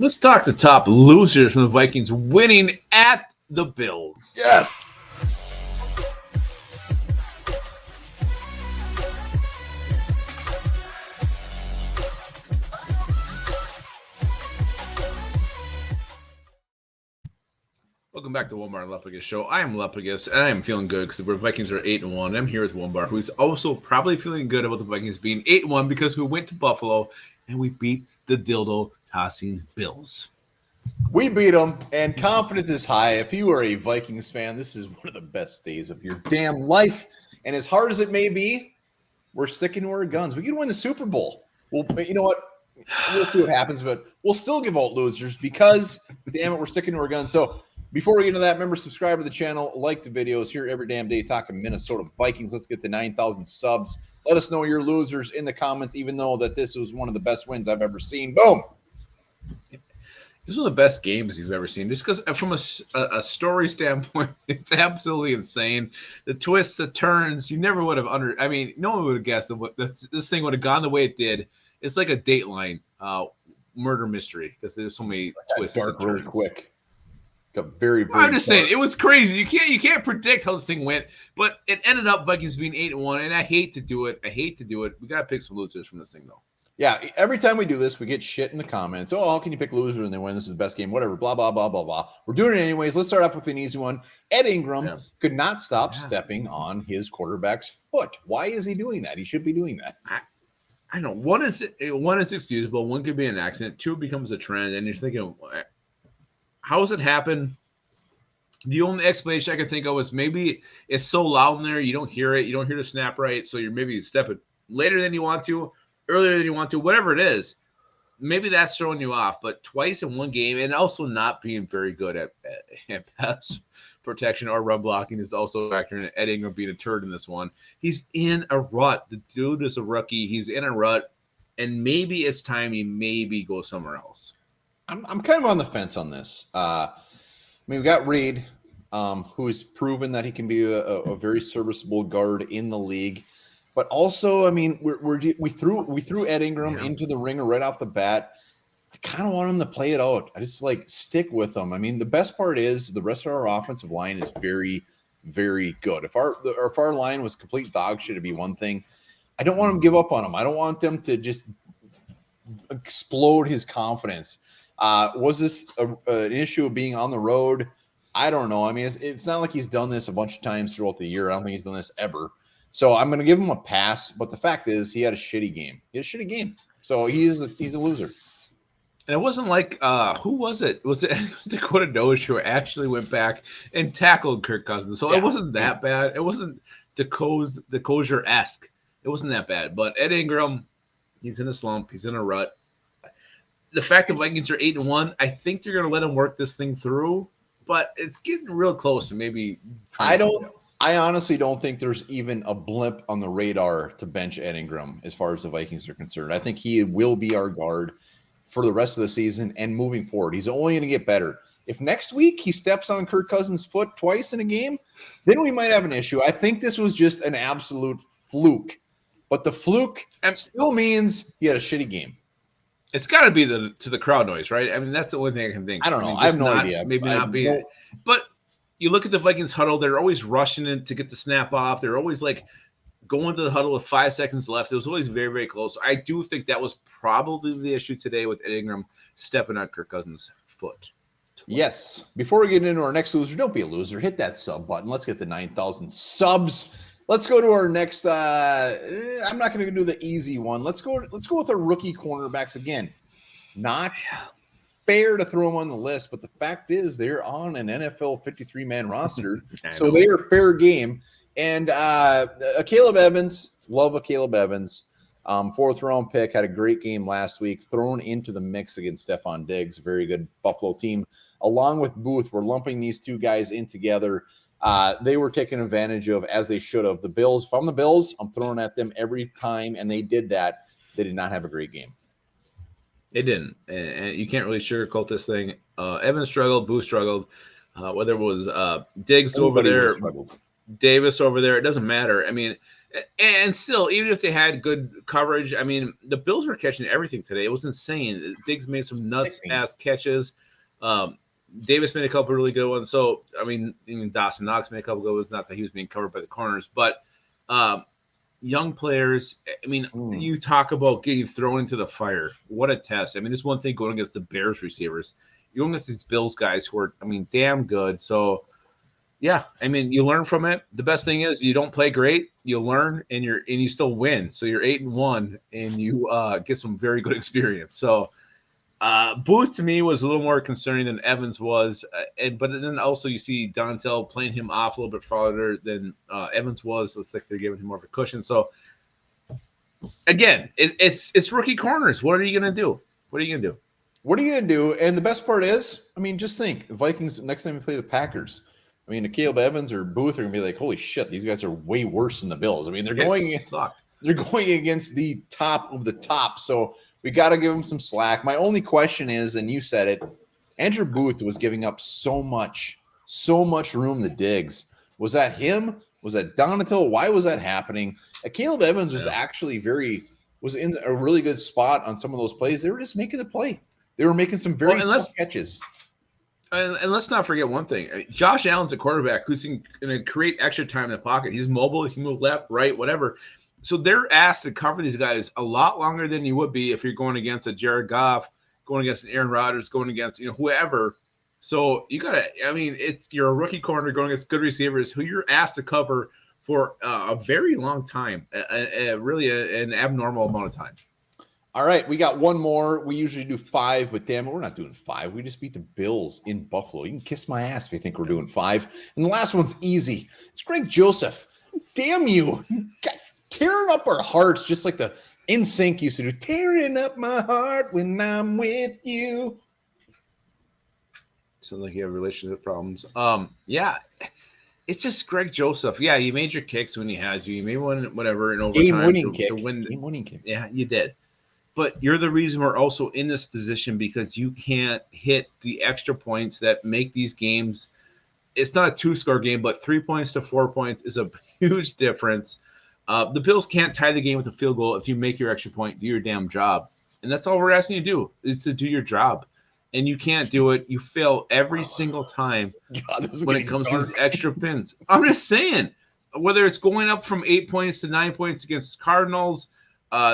Let's talk the top losers from the Vikings winning at the Bills. Yes. Welcome back to Onebar and Lupagus Show. I am Lupagus, and I am feeling good because the Vikings are 8-1. I'm here with Onebar, who's also probably feeling good about the Vikings being 8-1 because we went to Buffalo and we beat the dildo-tossing Bills. We beat them, and confidence is high. If you are a Vikings fan, this is one of the best days of your damn life. And as hard as it may be, we're sticking to our guns. We can win the Super Bowl. Well, you know what? We'll see what happens, but we'll still give out losers because, damn it, we're sticking to our guns. So before we get into that, remember, subscribe to the channel, like the videos, here every damn day talking Minnesota Vikings. Let's get to 9,000 subs. Let us know your losers in the comments, even though that this was one of the best wins I've ever seen. Boom. This is one of the best games you've ever seen. Just because from a story standpoint, it's absolutely insane. The twists, the turns, you never would have no one would have guessed that this thing would have gone the way it did. It's like a Dateline murder mystery because there's so many twists. Dark really quick. Very I'm just saying, it was crazy. You can't predict how this thing went, but it ended up Vikings being 8-1, and I hate to do it. We got to pick some losers from this thing, though. Yeah, every time we do this, we get shit in the comments. Oh, how can you pick losers and they win? This is the best game, whatever, blah, blah, blah, blah, blah. We're doing it anyways. Let's start off with an easy one. Ed Ingram could not stop stepping on his quarterback's foot. Why is he doing that? He should be doing that. I know. One is excusable. One could be an accident. Two becomes a trend, and you're thinking, how does it happen? The only explanation I can think of is maybe it's so loud in there, you don't hear it. You don't hear the snap right, so you're maybe stepping later than you want to, earlier than you want to, whatever it is. Maybe that's throwing you off. But twice in one game, and also not being very good at pass protection or run blocking is also factoring in. Ed Ingram being a turd in this one. He's in a rut. The dude is a rookie. He's in a rut, and maybe it's time he maybe go somewhere else. I'm kind of on the fence on this. We've got Reed, who has proven that he can be a very serviceable guard in the league. But also, we threw Ed Ingram into the ringer right off the bat. I kind of want him to play it out. I just stick with him. The best part is the rest of our offensive line is very, very good. If our line was complete dog shit, it'd be one thing. I don't want him to give up on him. I don't want them to just explode his confidence. Was this an issue of being on the road? I don't know. It's not like he's done this a bunch of times throughout the year. I don't think he's done this ever. So I'm going to give him a pass. But the fact is, he had a shitty game. So he's a loser. And it wasn't like who was it? It was Dakota Dozier who actually went back and tackled Kirk Cousins. So it wasn't that bad. It wasn't Dozier-esque. It wasn't that bad. But Ed Ingram, he's in a slump. He's in a rut. The fact that Vikings are 8-1, I think they're going to let him work this thing through. But it's getting real close to maybe. I honestly don't think there's even a blimp on the radar to bench Ed Ingram as far as the Vikings are concerned. I think he will be our guard for the rest of the season and moving forward. He's only going to get better. If next week he steps on Kirk Cousins' foot twice in a game, then we might have an issue. I think this was just an absolute fluke. But the fluke still means he had a shitty game. It's got to be to the crowd noise, right? That's the only thing I can think. I don't know. I have no idea. Maybe not being. But you look at the Vikings huddle; they're always rushing in to get the snap off. They're always going to the huddle with 5 seconds left. It was always very, very close. I do think that was probably the issue today with Ed Ingram stepping on Kirk Cousins' foot. Yes. Before we get into our next loser, don't be a loser. Hit that sub button. Let's get the 9,000 subs. Let's go to our next. I'm not going to do the easy one. Let's go with our rookie cornerbacks again. Not fair to throw them on the list, but the fact is they're on an NFL 53-man roster, so they are fair game. And Caleb Evans, love a Caleb Evans, 4th round pick, had a great game last week, thrown into the mix against Stephon Diggs, very good Buffalo team. Along with Booth, we're lumping these two guys in together. They were taken advantage of, as they should have. The Bills, if I'm the Bills, I'm throwing at them every time, and they did that. They did not have a great game. They didn't, and you can't really sugarcoat this thing. Evans struggled, Booth struggled. Whether it was Diggs over there, Davis over there, it doesn't matter. And still, even if they had good coverage, I mean, the Bills were catching everything today. It was insane. Diggs made some nuts ass catches. Um, Davis made a couple really good ones. So, I mean, even Dawson Knox made a couple good ones. Not that he was being covered by the corners, but young players. I mean, you talk about getting thrown into the fire. What a test! I mean, it's one thing going against the Bears receivers. You're going against these Bills guys who are, I mean, damn good. So, yeah, I mean, you learn from it. The best thing is you don't play great, you learn, and you still win. So you're 8-1, and you get some very good experience. So Booth to me was a little more concerning than Evans was, but then also you see Dontel playing him off a little bit farther than Evans was. Looks like they're giving him more of a cushion. So again, it's rookie corners. What are you gonna do? What are you gonna do? What are you gonna do? And the best part is, I mean, just think, Vikings next time we play the Packers. I mean, Caleb Evans or Booth are gonna be like, "Holy shit, these guys are way worse than the Bills." I mean, they're going against the top of the top, so we got to give them some slack. My only question is, and you said it, Andrew Booth was giving up so much room to Diggs. Was that him? Was that Donatil? Why was that happening? Caleb Evans was actually was in a really good spot on some of those plays. They were just making the play. They were making some very tough catches. And let's not forget one thing. Josh Allen's a quarterback who's going to create extra time in the pocket. He's mobile. He can move left, right, whatever. So they're asked to cover these guys a lot longer than you would be if you're going against a Jared Goff, going against an Aaron Rodgers, going against whoever. So you got to – I mean, you're a rookie corner going against good receivers who you're asked to cover for a very long time, really an abnormal amount of time. All right, we got one more. We usually do 5, but damn it, we're not doing 5. We just beat the Bills in Buffalo. You can kiss my ass if you think we're doing 5. And the last one's easy. It's Greg Joseph. Damn you. Tearing up our hearts just like the NSYNC used to do. Tearing up my heart when I'm with you. Sounds like you have relationship problems. Yeah, it's just Greg Joseph. Yeah, you made your kicks when he has you. You made one, whatever, in overtime. Game-winning kick. Yeah, you did. But you're the reason we're also in this position because you can't hit the extra points that make these games. It's not a 2-score game, but 3 points to 4 points is a huge difference. The Bills can't tie the game with a field goal. If you make your extra point, do your damn job. And that's all we're asking you to do is to do your job. And you can't do it. You fail every single time when it comes to these extra pins. I'm just saying, whether it's going up from 8 points to 9 points against Cardinals,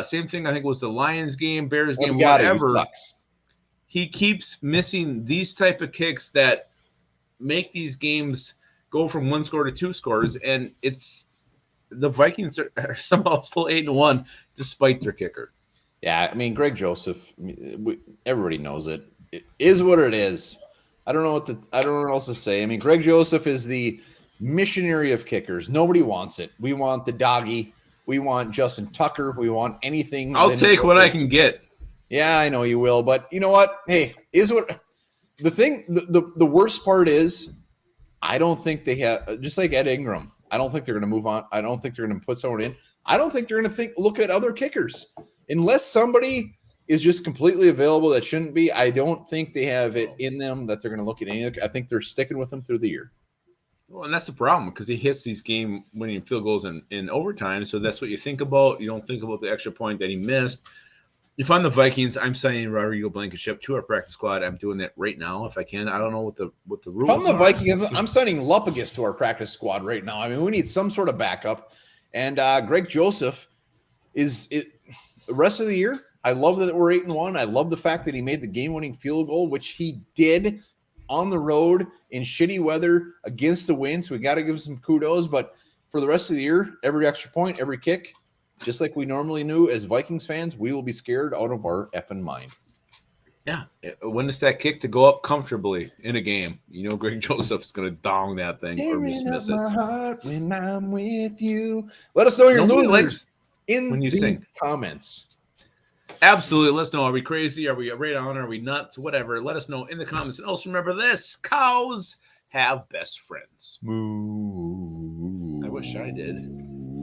same thing, I think, was the Lions game, Bears game, whatever. He keeps missing these type of kicks that make these games go from 1 score to 2 scores, and the Vikings are somehow still 8-1 despite their kicker. Yeah, I mean, Greg Joseph, everybody knows it. It is what it is. I don't know what else to say. I mean, Greg Joseph is the missionary of kickers. Nobody wants it. We want the doggy. We want Justin Tucker. We want anything. I'll take what I can get. Yeah, I know you will. But you know what? Hey, the thing, the worst part is, I don't think they have, just like Ed Ingram, I don't think they're going to move on. I don't think they're going to put someone in. I don't think they're going to look at other kickers. Unless somebody is just completely available that shouldn't be, I don't think they have it in them that they're going to look at any other. I think they're sticking with them through the year. Well, and that's the problem because he hits these game-winning field goals in overtime. So that's what you think about. You don't think about the extra point that he missed. If I'm the Vikings, I'm signing Rodrigo Blankenship to our practice squad. I'm doing that right now if I can. I don't know what the rules are. If I'm the Vikings, I'm signing Lupagus to our practice squad right now. I mean, we need some sort of backup. And Greg Joseph is the rest of the year. I love that we're 8-1. I love the fact that he made the game-winning field goal, which he did on the road in shitty weather against the wind. So we got to give him some kudos. But for the rest of the year, every extra point, every kick, just like we normally knew as Vikings fans, we will be scared out of our effing mind. Yeah. When it's that kick to go up comfortably in a game, you know Greg Joseph's going to dong that thing or dismiss it. My heart when I'm with you. Let us know your losers in when you the sing. Comments. Absolutely. Let us know. Are we crazy? Are we right on? Are we nuts? Whatever. Let us know in the comments. And also remember this. Cows have best friends. Moo. I wish I did.